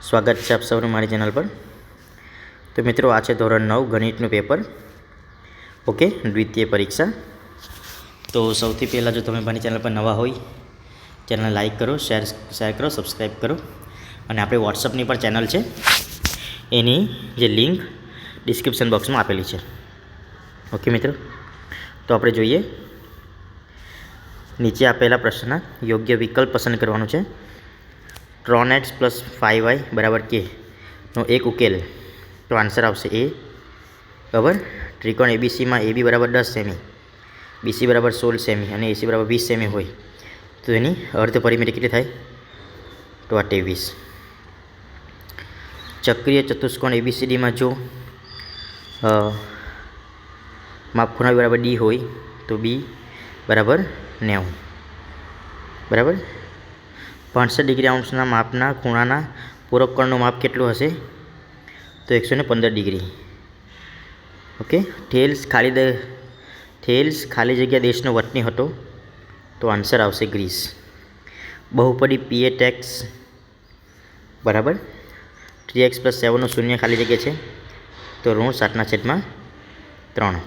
સ્વાગત છે આપ સૌનું મારી ચેનલ પર। તો મિત્રો, આ છે ધોરણ 9 ગણિતનું પેપર, ઓકે, દ્વિતીય પરીક્ષા। તો સૌથી પહેલાં જો તમે મારી ચેનલ પર નવા હોય, ચેનલને લાઇક કરો, શેર કરો, સબસ્ક્રાઈબ કરો। અને આપણે વોટ્સઅપની પણ ચેનલ છે, એની જે લિંક ડિસ્ક્રિપ્શન બોક્સમાં આપેલી છે, ઓકે મિત્રો। તો આપણે જોઈએ, નીચે આપેલા પ્રશ્નના યોગ્ય વિકલ્પ પસંદ કરવાનું છે। 3x + 5y = k નો એક ઉકેલ, તો આન્સર આવશે એ બરાબર। ત્રિકોણ એબીસીમાં AB = 10 સેમી, BC = 16 સેમી અને AC = 20 સેમી હોય તો એની અર્ધ પરિમિતિ કેટલી થાય? તો આ 23। ચક્રીય ચતુષ્કોણ ABCDમાં જો માપખૂણા B = D હોય તો B = 90 બરાબર। 65 ડિગ્રી અંશના માપના ખૂણાના પૂરક કોણનું માપ કેટલું હશે? તો 115 ડિગ્રી, ઓકે। થેલ્સ ખાલી જગ્યા દેશનો વતની હતો તો આન્સર આવશે ગ્રીસ। બહુપદી P8x બરાબર 3x + 7 નું શૂન્ય ખાલી જગ્યા છે તો √7/3।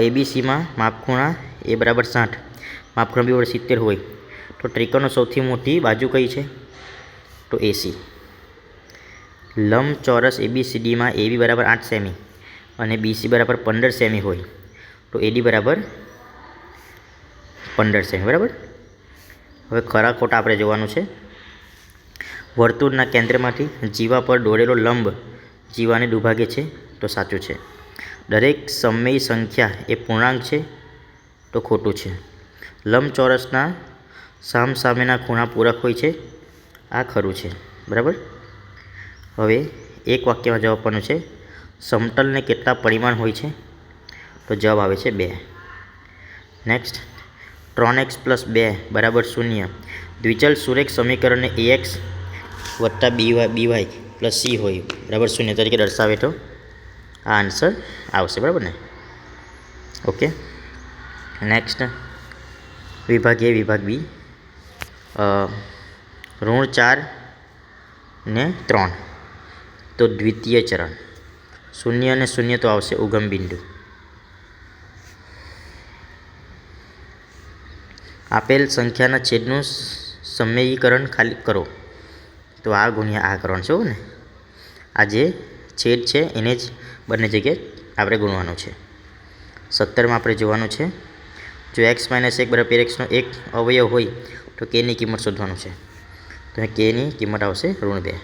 ABCમાં માપખૂણા A = 60, માપખૂણા B = 70 હોય તો ત્રિકોણનો સૌથી મોટી બાજુ કઈ છે? તો AC। લંબચોરસ ABCDમાં AB = 8 સેમી અને BC = 15 સેમી હોય તો AD = 15 સેમી બરાબર। હવે ખરા ખોટા આપણે જોવાનું છે। વર્તુળના કેન્દ્રમાંથી જીવા પર દોરેલો લંબ જીવાને દુભાગે છે તો સાચું છે। દરેક સમય સંખ્યા એ પૂર્ણાંક છે તો ખોટું છે। લંબચોરસના સામસામેના ખૂણા પૂરક હોય છે, આ ખરું છે બરાબર। હવે એક વાક્યમાં જવાબ આપવાનો છે। સમતલને કેટલા પરિમાણ હોય છે? તો જવાબ આવે છે 2। નેક્સ્ટ, 3x + 2 = 0 દ્વિચલ સુરેખ સમીકરણને AX + BY + C હોય = 0 તરીકે દર્શાવે તો આ આન્સર આવશે બરાબર ને, ઓકે। નેક્સ્ટ, વિભાગ A વિભાગ B, -4 ને 3 તો દ્વિતીય ચરણ, 0 અને 0 તો આવશે ઉગમ બિંદુ। આપેલ સંખ્યાના છેદનું સમયીકરણ ખાલી કરો તો આ ગુણ્યા આ કરવાનું છે ને, આ જે છેદ છે એને જ બંને જગ્યાએ આપણે ગુણવાનું છે। 17માં આપણે જોવાનું છે, જો x - 1 = x નો એક અવયવ હોય તો k ની કિંમત શોધવાનું છે, તો k ની કિંમત આવશે -2।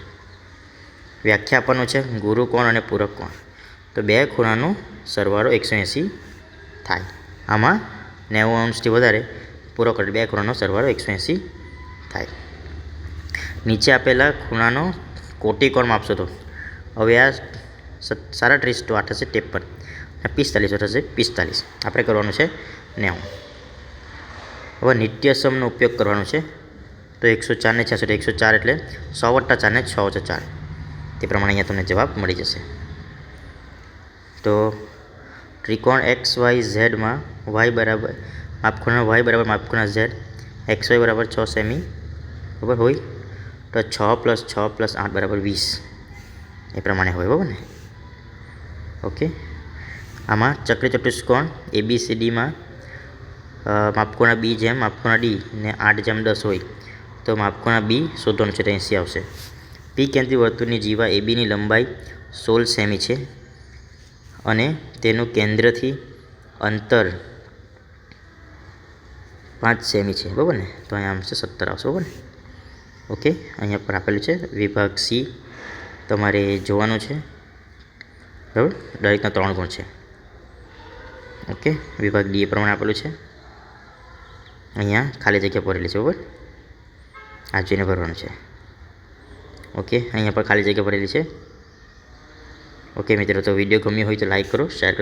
વ્યાખ્યા આપવાનું છે ગુરુ કોણ અને પૂરક કોણ, તો બે ખૂણાનો સરવાળો 180 થાય। આમાં 90 અંશથી વધારે પૂરક એટલે બે ખૂણાનો સરવાળો 180 થાય। નીચે આપેલા ખૂણાનો કોટી કોણ માપશો તો હવે આ 37 તો આ થશે 53 અને 45 થશે 45, આપણે કરવાનું છે 90। હવે નિત્યસમનો ઉપયોગ કરવાનો છે, તો 104 ને 66, 104 એટલે 100 + 4 ને 6 × 4, તે પ્રમાણે અહીંયા તમને જવાબ મળી જશે। તો ત્રિકોણ XYZમાં માપખૂણા Y = માપખૂણા Z, XY = 6 સેમી બરાબર હોય તો 6 + 6 + 8 = 20, એ પ્રમાણે હોય બરાબર ને, ઓકે। આમાં ચક્રીય ચતુષ્કોણ ABCDમાં માપખૂણા B જેમ માપખૂણા D ને 8/10 હોય તો માપખૂણા B શોધવાનું છે તો 80 આવશે। P કેન્દ્રી વર્તુળની જીવા ABની લંબાઈ 16 સેમી છે અને તેનું કેન્દ્રથી અંતર 5 સેમી છે બરાબર ને, તો અહીંયા આવશે 17 આવશે બરાબર ને, ઓકે। અહીંયા પર આપેલું છે વિભાગ C તમારે જોવાનું છે બરાબર, દરેકના 3 ગુણ છે, ઓકે। વિભાગ D એ પ્રમાણે આપેલું છે, અહીંયા ખાલી જગ્યા ભરેલી છે બરાબર, આ જોઈને ભરવાનું છે, ઓકે। અહીંયા પર ખાલી જગ્યા ભરેલી છે, ઓકે મિત્રો। તો વિડીયો ગમ્યો હોય તો લાઈક કરો, શેર કરો।